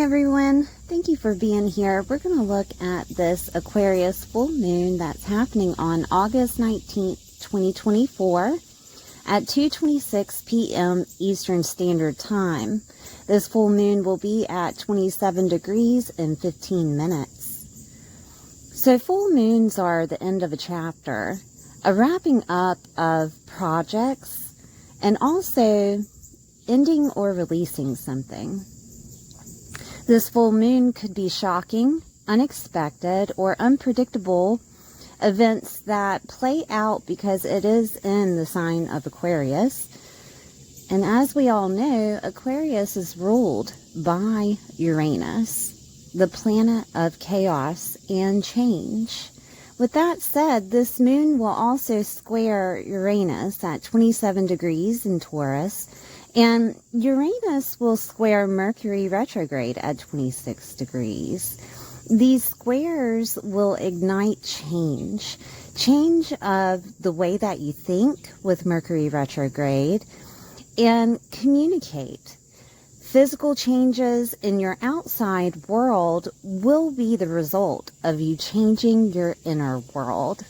everyone, thank you for being here. We're going to look at this Aquarius full moon that's happening on August 19th, 2024 at 2:26 p.m. Eastern Standard Time. This full moon will be at 27 degrees and 15 minutes. So full moons are the end of a chapter, a wrapping up of projects, and also ending or releasing something. This full moon could be shocking, unexpected, or unpredictable events that play out because it is in the sign of Aquarius. And as we all know, Aquarius is ruled by Uranus, the planet of chaos and change. With that said, this moon will also square Uranus at 27 degrees in Taurus, and Uranus will square Mercury retrograde at 26 degrees. These squares will ignite change of the way that you think with Mercury retrograde, and communicate. Physical changes in your outside world will be the result of you changing your inner world.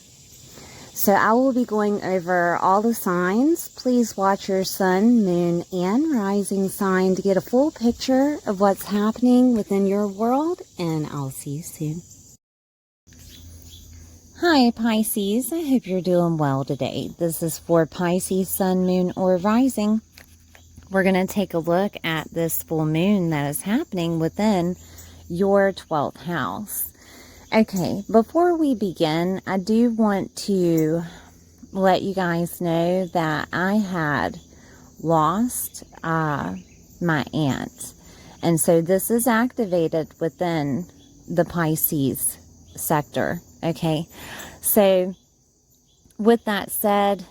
So I will be going over all the signs. Please watch your sun, moon, and rising sign to get a full picture of what's happening within your world, and I'll see you soon. Hi Pisces, I hope you're doing well today. This is for Pisces, sun, moon, or rising. We're going to take a look at this full moon that is happening within your 12th house. Okay, before we begin, I do want to let you guys know that I had lost my aunt. And so this is activated within the Pisces sector. Okay, so with that said,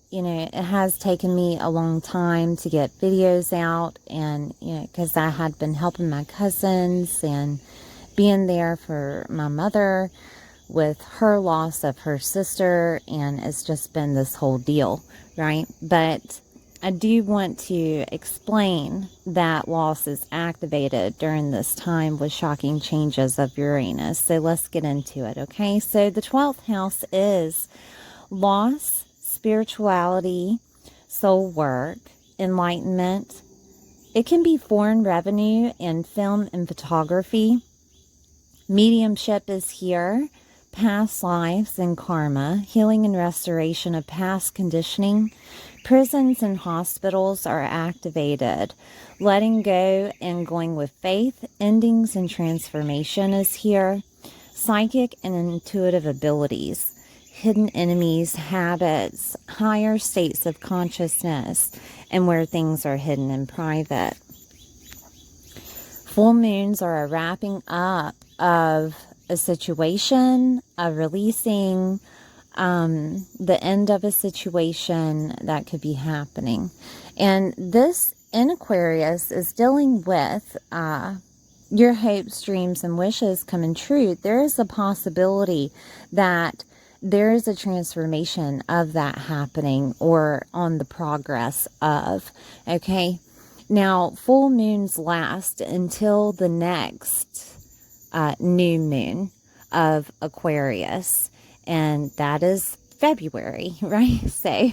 you know, it has taken me a long time to get videos out, and, you know, because I had been helping my cousins and being there for my mother with her loss of her sister, and it's just been this whole deal, right? But I do want to explain that loss is activated during this time with shocking changes of Uranus. So let's get into it, okay? So the 12th house is loss, spirituality, soul work, enlightenment. It can be foreign revenue in film and photography. Mediumship is here, past lives and karma, healing and restoration of past conditioning. Prisons and hospitals are activated. Letting go and going with faith, endings and transformation is here. Psychic and intuitive abilities, hidden enemies, habits, higher states of consciousness, and where things are hidden in private. Full moons are a wrapping up of a situation, a releasing, the end of a situation that could be happening. And this in Aquarius is dealing with your hopes, dreams, and wishes coming true. There is a possibility that there is a transformation of that happening or on the progress of, okay? Now, full moons last until the next new moon of Aquarius, and that is February, right? So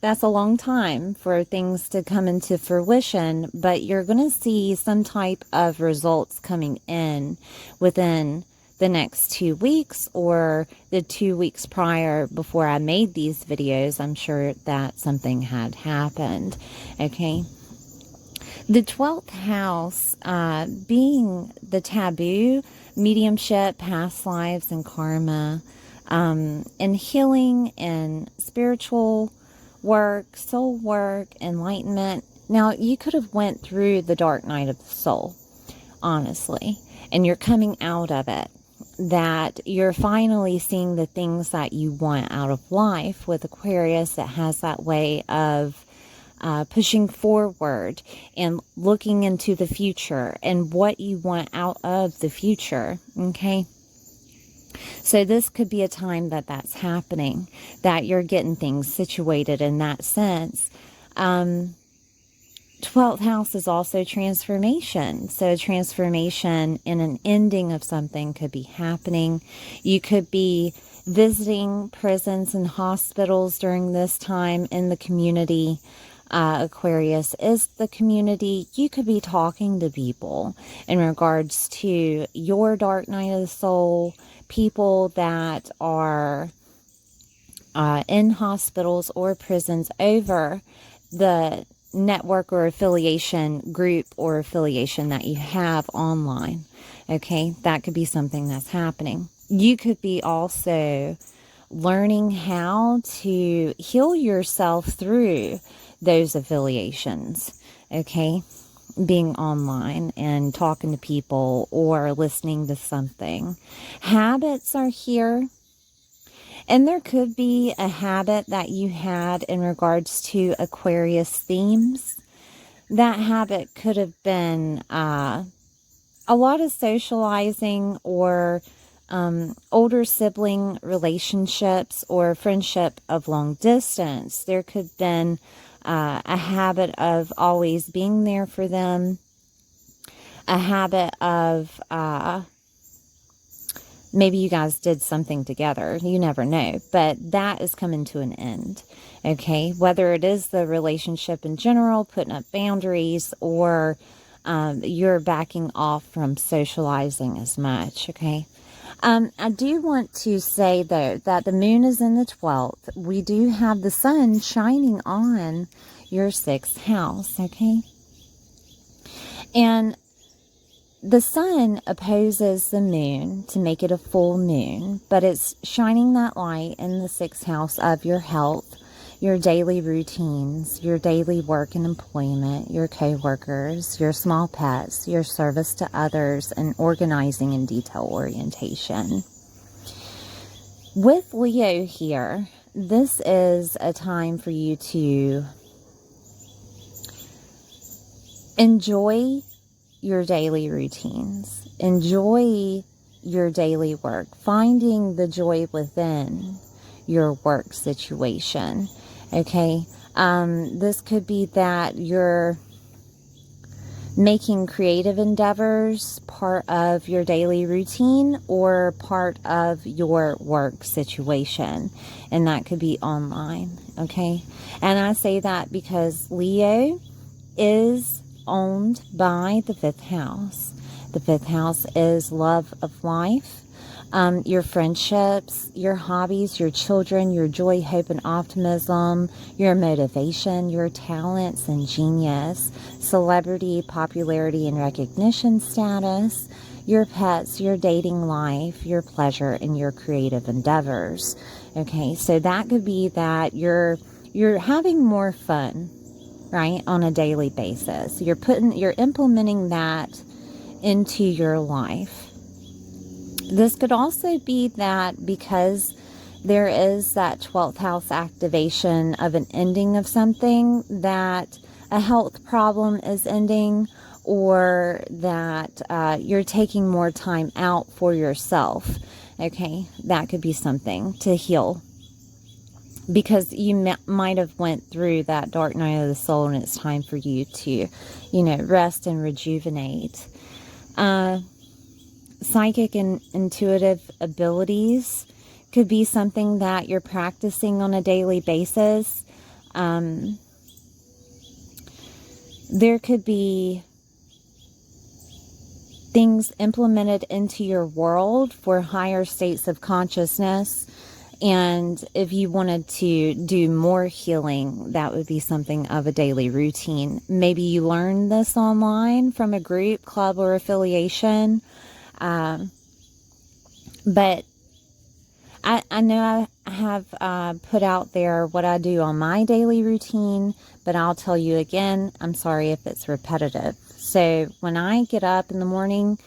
that's a long time for things to come into fruition, but you're going to see some type of results coming in within the next 2 weeks or the 2 weeks prior. Before I made these videos, I'm sure that something had happened, okay? The 12th house being the taboo, mediumship, past lives, and karma, and healing and spiritual work, soul work, enlightenment. Now, you could have went through the dark night of the soul, honestly, and you're coming out of it. That you're finally seeing the things that you want out of life. With Aquarius, that has that way of pushing forward and looking into the future and what you want out of the future, okay? So this could be a time that that's happening, that you're getting things situated in that sense. 12th house is also transformation. So a transformation in an ending of something could be happening. You could be visiting prisons and hospitals during this time in the community. Aquarius is the community. You could be talking to people in regards to your dark night of the soul, people that are in hospitals or prisons over the network or affiliation group or affiliation that you have online. Okay, that could be something that's happening. You could be also learning how to heal yourself through those affiliations. Okay, being online and talking to people or listening to something. Habits are here. And there could be a habit that you had in regards to Aquarius themes. That habit could have been a lot of socializing or older sibling relationships or friendship of long distance. There could have been a habit of always being there for them, a habit of maybe you guys did something together. You never know. But that is coming to an end. Okay? Whether it is the relationship in general, putting up boundaries, or you're backing off from socializing as much. Okay? I do want to say, though, that the moon is in the 12th. We do have the sun shining on your 6th house. Okay? And the sun opposes the moon to make it a full moon, but it's shining that light in the 6th house of your health, your daily routines, your daily work and employment, your co-workers, your small pets, your service to others, and organizing and detail orientation. With Leo here, this is a time for you to enjoy your daily routines, enjoy your daily work, finding the joy within your work situation. Okay, this could be that you're making creative endeavors part of your daily routine or part of your work situation, and that could be online. Okay, and I say that because Leo is owned by the 5th house. The 5th house is love of life, your friendships, your hobbies, your children, your joy, hope, and optimism, your motivation, your talents and genius, celebrity, popularity, and recognition status, your pets, your dating life, your pleasure, and your creative endeavors. Okay, so that could be that you're having more fun, right, on a daily basis. You're implementing that into your life. This could also be that because there is that 12th house activation of an ending of something, that a health problem is ending, or that you're taking more time out for yourself. Okay, that could be something to heal, because you might have went through that dark night of the soul, and it's time for you to, rest and rejuvenate. Psychic and intuitive abilities could be something that you're practicing on a daily basis. There could be things implemented into your world for higher states of consciousness. And if you wanted to do more healing, that would be something of a daily routine. Maybe you learned this online from a group, club, or affiliation. But I know I have put out there what I do on my daily routine, but I'll tell you again, I'm sorry if it's repetitive. So when I get up in the morning,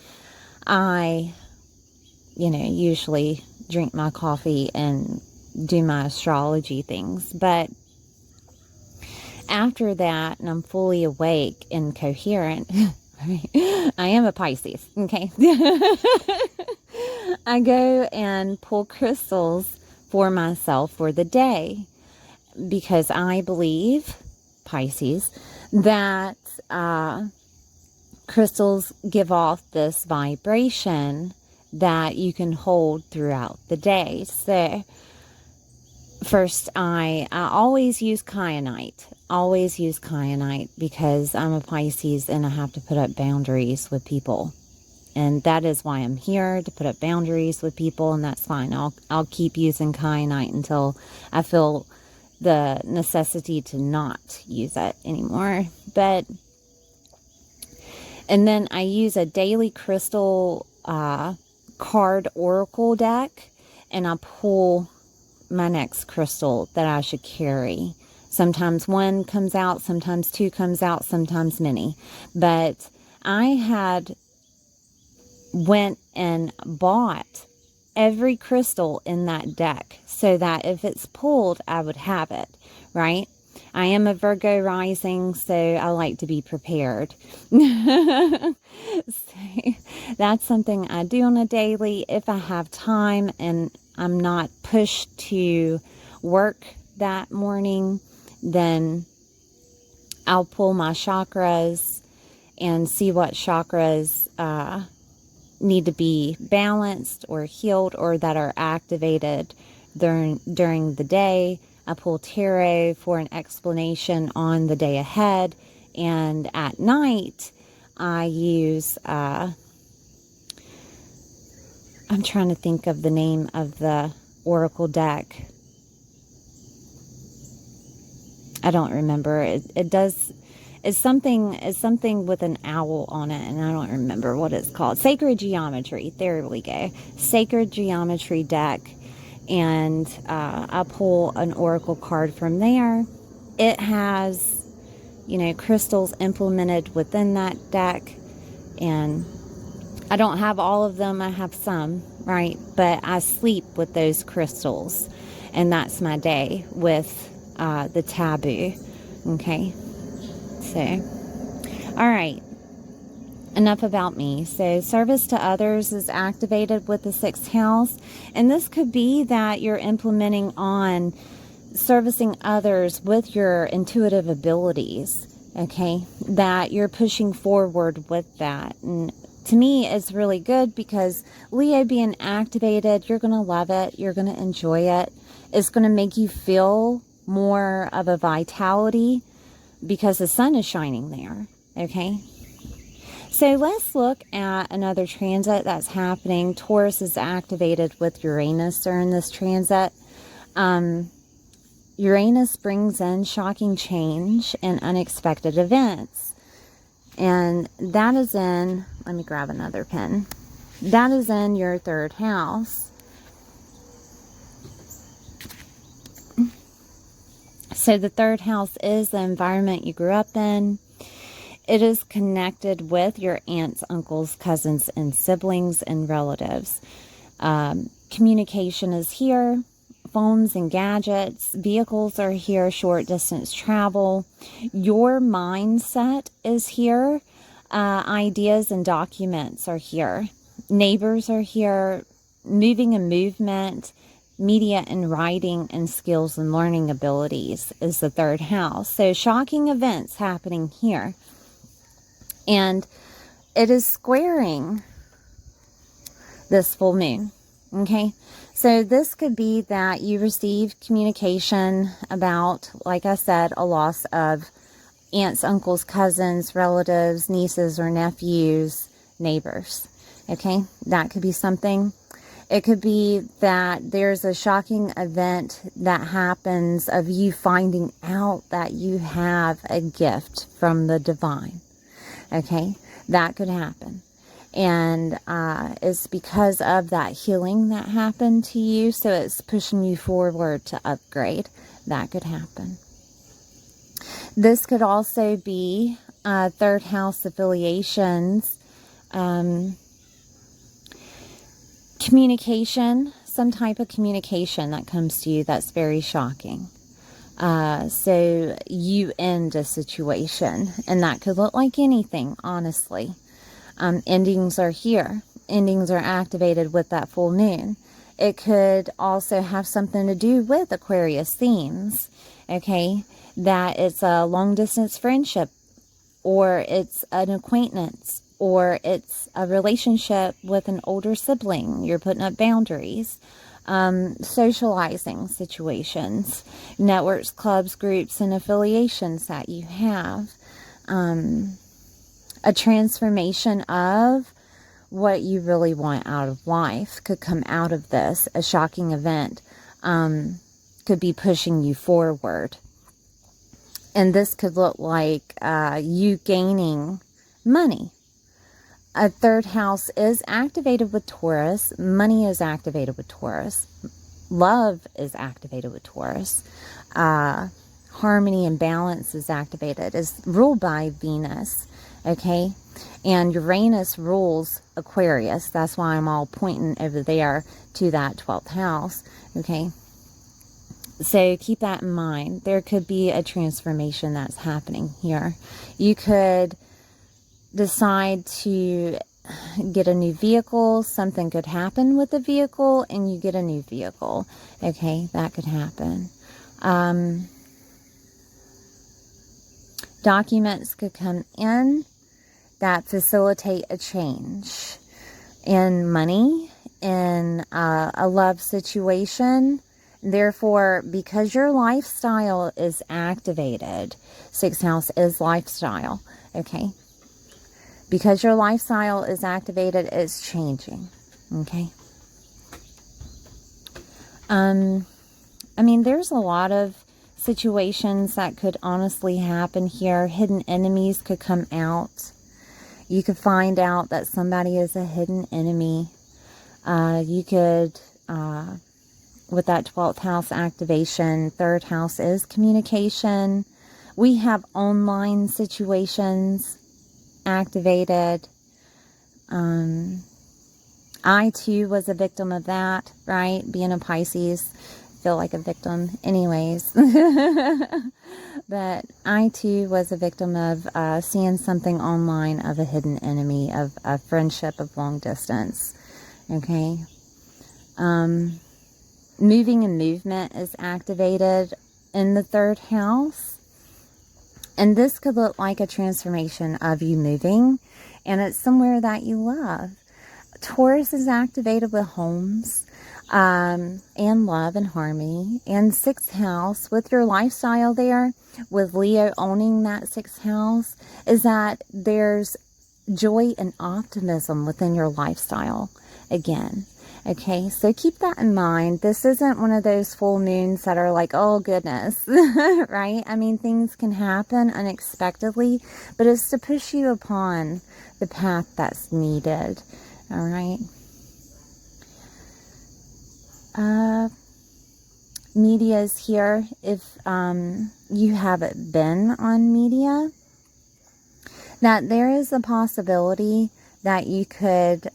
I, usually drink my coffee and do my astrology things. But after that, and I'm fully awake and coherent, I am a Pisces, okay? I go and pull crystals for myself for the day, because I believe, Pisces, that crystals give off this vibration that you can hold throughout the day. So first, I always use kyanite. Always use kyanite because I'm a Pisces and I have to put up boundaries with people. And that is why I'm here, to put up boundaries with people, and that's fine. I'll keep using kyanite until I feel the necessity to not use it anymore. And then I use a daily crystal card oracle deck, and I pull my next crystal that I should carry. Sometimes one comes out, sometimes two comes out, sometimes many. But I went and bought every crystal in that deck so that if it's pulled, I would have it, right? I am a Virgo rising, so I like to be prepared. So that's something I do on a daily. If I have time and I'm not pushed to work that morning, then I'll pull my chakras and see what chakras need to be balanced or healed or that are activated during the day. I pull tarot for an explanation on the day ahead, and at night I use I'm trying to think of the name of the oracle deck. I don't remember. It's something with an owl on it, and I don't remember what it's called. Sacred Geometry. There we go. Sacred Geometry deck. And I pull an oracle card from there. It has, crystals implemented within that deck. And I don't have all of them. I have some, right? But I sleep with those crystals. And that's my day with the taboo. Okay? So, all right. Enough about me. So service to others is activated with the 6th house. And this could be that you're implementing on servicing others with your intuitive abilities. Okay? That you're pushing forward with that. And to me, it's really good because Leo being activated, you're going to love it. You're going to enjoy it. It's going to make you feel more of a vitality because the sun is shining there. Okay? So let's look at another transit that's happening. Taurus is activated with Uranus during this transit. Uranus brings in shocking change and unexpected events. And that is in, let me grab another pen. That is in your 3rd house. So the 3rd house is the environment you grew up in. It is connected with your aunts, uncles, cousins, and siblings and relatives. Communication is here. Phones and gadgets. Vehicles are here. Short distance travel. Your mindset is here. Ideas and documents are here. Neighbors are here. Moving and movement. Media and writing and skills and learning abilities is the 3rd house. So shocking events happening here. And it is squaring this full moon. Okay. So this could be that you receive communication about, like I said, a loss of aunts, uncles, cousins, relatives, nieces or nephews, neighbors. Okay. That could be something. It could be that there's a shocking event that happens of you finding out that you have a gift from the divine. Okay, that could happen. And it's because of that healing that happened to you. So it's pushing you forward to upgrade. That could happen. This could also be 3rd house affiliations. Communication, some type of communication that comes to you that's very shocking. So you end a situation, and that could look like anything, honestly. Endings are here. Endings are activated with that full moon. It could also have something to do with Aquarius themes, okay? That it's a long distance friendship or it's an acquaintance, or it's a relationship with an older sibling. You're putting up boundaries. Socializing situations, networks, clubs, groups, and affiliations that you have. A transformation of what you really want out of life could come out of this. A shocking event could be pushing you forward. And this could look like you gaining money. A third house is activated with Taurus. Money is activated with Taurus. Love is activated with Taurus. Harmony and balance is activated. It's ruled by Venus. Okay? And Uranus rules Aquarius. That's why I'm all pointing over there to that 12th house. Okay? So keep that in mind. There could be a transformation that's happening here. You could decide to get a new vehicle. Something could happen with the vehicle and you get a new vehicle. Okay, that could happen. Documents could come in that facilitate a change in money, in a love situation. Therefore, because your lifestyle is activated, 6th house is lifestyle, okay? Because your lifestyle is activated, it's changing, okay? I mean, there's a lot of situations that could honestly happen here. Hidden enemies could come out. You could find out that somebody is a hidden enemy. You could, with that 12th house activation, 3rd house is communication. We have online situations activated. I too was a victim of that, right? Being a Pisces, feel like a victim anyways. But I too was a victim of seeing something online of a hidden enemy, of a friendship of long distance. Okay. Moving and movement is activated in the 3rd house. And this could look like a transformation of you moving, and it's somewhere that you love. Taurus is activated with homes, and love and harmony. And 6th house, with your lifestyle there, with Leo owning that 6th house, is that there's joy and optimism within your lifestyle again. Okay, so keep that in mind. This isn't one of those full moons that are like, oh goodness, right? I mean, things can happen unexpectedly, but it's to push you upon the path that's needed. All right. Media is here. If you haven't been on media, that there is a possibility that you could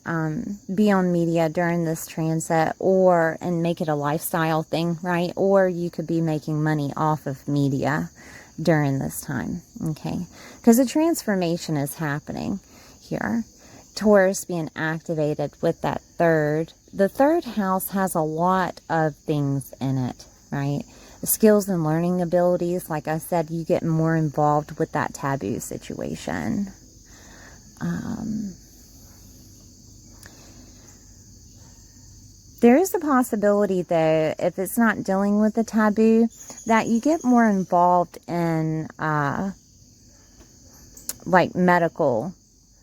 be on media during this transit, and make it a lifestyle thing, right? Or you could be making money off of media during this time, okay? Because a transformation is happening here. Taurus being activated with that 3rd. The 3rd house has a lot of things in it, right? Skills and learning abilities. Like I said, you get more involved with that taboo situation. There is a possibility, though, if it's not dealing with the taboo, that you get more involved in, like, medical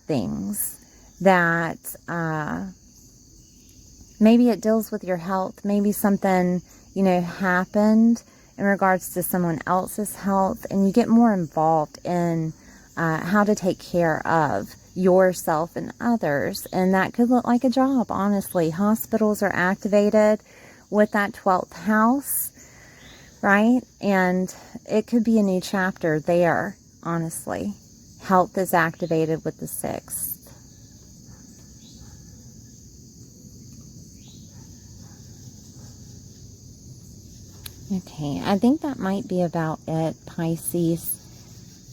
things. That, maybe it deals with your health. Maybe something, happened in regards to someone else's health. And you get more involved in how to take care of yourself and others, and that could look like a job. Honestly, hospitals are activated with that 12th house, right? And it could be a new chapter there. Honestly, health is activated with the 6th. Okay, I think that might be about it, Pisces.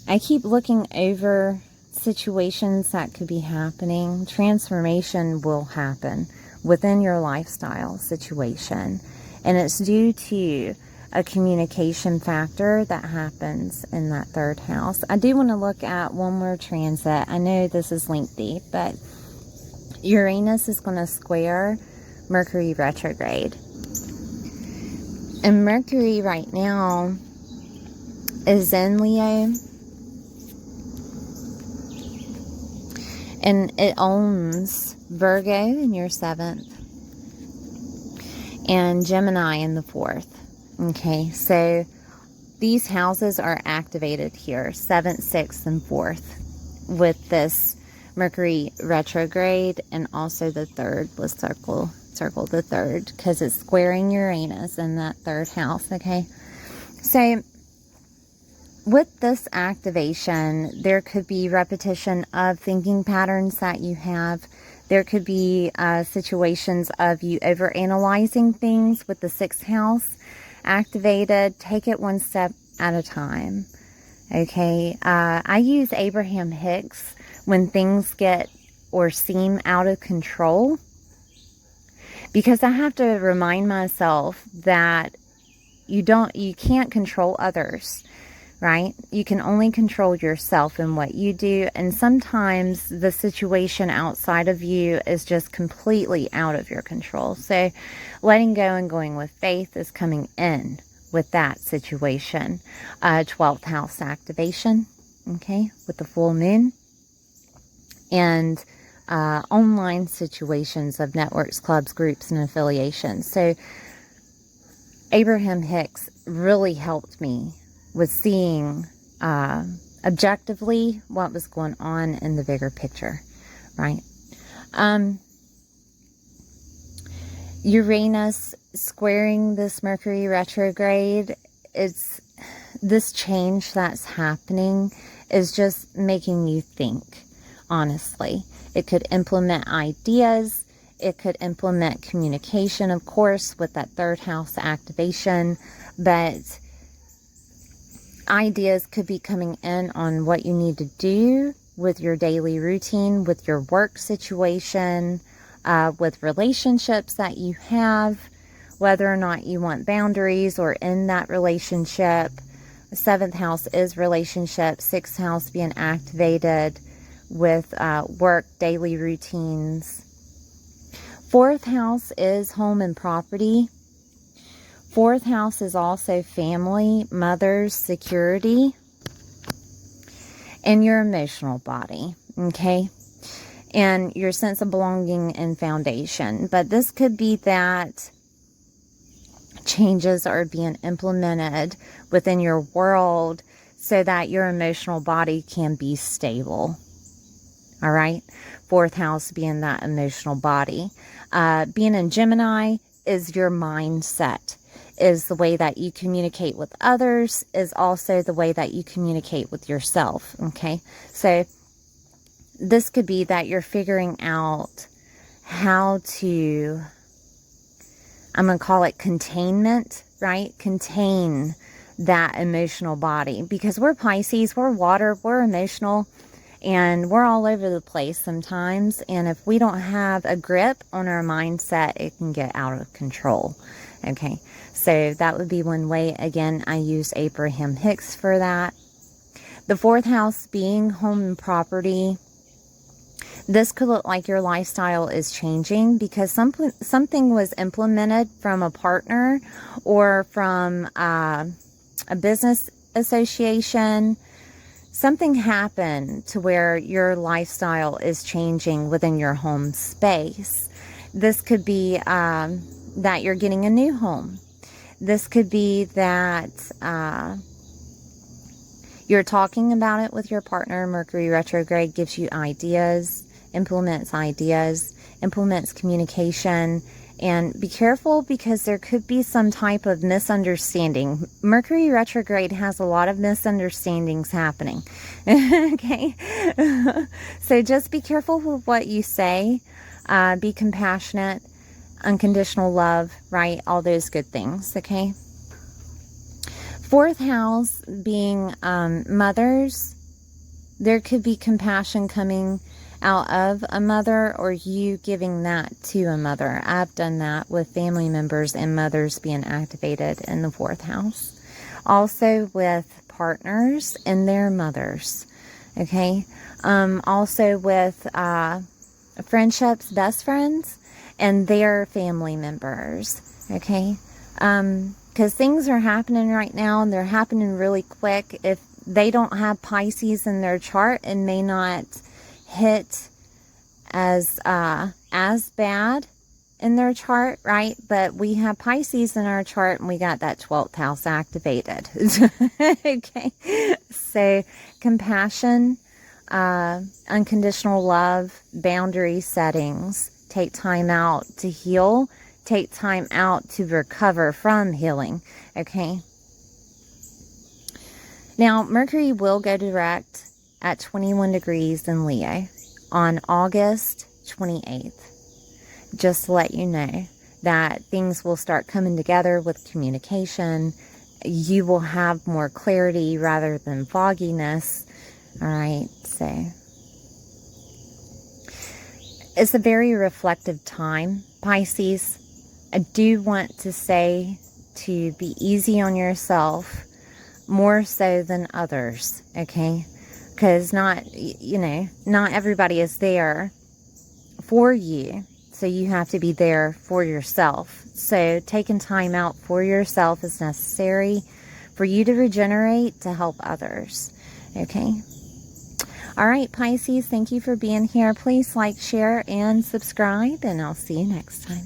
I keep looking over situations that could be happening. Transformation will happen within your lifestyle situation, and it's due to a communication factor that happens in that third house. I do want to look at one more transit. I know this is lengthy, but Uranus is going to square Mercury retrograde. And Mercury right now is in Leo. And it owns Virgo in your 7th and Gemini in the 4th. Okay, so these houses are activated here, 7th, 6th, and 4th, with this Mercury retrograde, and also the 3rd. Let's circle the 3rd, because it's squaring Uranus in that 3rd house, okay? So with this activation, there could be repetition of thinking patterns that you have. There could be situations of you overanalyzing things with the 6th house activated. Take it one step at a time. Okay, I use Abraham Hicks when things get or seem out of control, because I have to remind myself that you can't control others. Right? You can only control yourself and what you do. And sometimes the situation outside of you is just completely out of your control. So letting go and going with faith is coming in with that situation. 12th house activation, okay, with the full moon. And online situations of networks, clubs, groups, and affiliations. So Abraham Hicks really helped me with seeing objectively what was going on in the bigger picture, right? Uranus squaring this Mercury retrograde, it's this change that's happening is just making you think, honestly. It could implement ideas. It could implement communication, of course, with that 3rd house activation, but ideas could be coming in on what you need to do with your daily routine, with your work situation, with relationships that you have, whether or not you want boundaries or in that relationship. The 7th house is relationship, 6th house being activated with work, daily routines. 4th house is home and property. 4th house is also family, mothers, security, and your emotional body, okay? And your sense of belonging and foundation. But this could be that changes are being implemented within your world so that your emotional body can be stable, all right? 4th house being that emotional body. Being in Gemini is your mindset. Is the way that you communicate with others, is also the way that you communicate with yourself, okay? So this could be that you're figuring out how to, I'm going to call it containment, right? Contain that emotional body, because we're Pisces, we're water, we're emotional, and we're all over the place sometimes. And if we don't have a grip on our mindset, it can get out of control, okay? So that would be one way. Again, I use Abraham Hicks for that. The 4th house being home and property. This could look like your lifestyle is changing because something was implemented from a partner or from a business association. Something happened to where your lifestyle is changing within your home space. This could be that you're getting a new home. This could be that you're talking about it with your partner. Mercury retrograde gives you ideas, implements communication. And be careful, because there could be some type of misunderstanding. Mercury retrograde has a lot of misunderstandings happening. Okay? So just be careful with what you say. Be compassionate. Unconditional love, right? All those good things, okay? 4th house being mothers. There could be compassion coming out of a mother, or you giving that to a mother. I've done that with family members and mothers being activated in the 4th house. Also with partners and their mothers. Okay. Also with friendships, best friends, and their family members. Okay. Because things are happening right now, and they're happening really quick. If they don't have Pisces in their chart, it may not hit as bad in their chart, right? But we have Pisces in our chart, and we got that 12th house activated. Okay. So compassion, unconditional love, boundary settings. Take time out to heal. Take time out to recover from healing. Okay. Now, Mercury will go direct at 21 degrees in Leo on August 28th. Just to let you know that things will start coming together with communication. You will have more clarity rather than fogginess. All right, so it's a very reflective time, Pisces. I do want to say to be easy on yourself, more so than others, okay? Because not everybody is there for you, so you have to be there for yourself. So taking time out for yourself is necessary for you to regenerate, to help others, okay? All right, Pisces, thank you for being here. Please like, share, and subscribe, and I'll see you next time.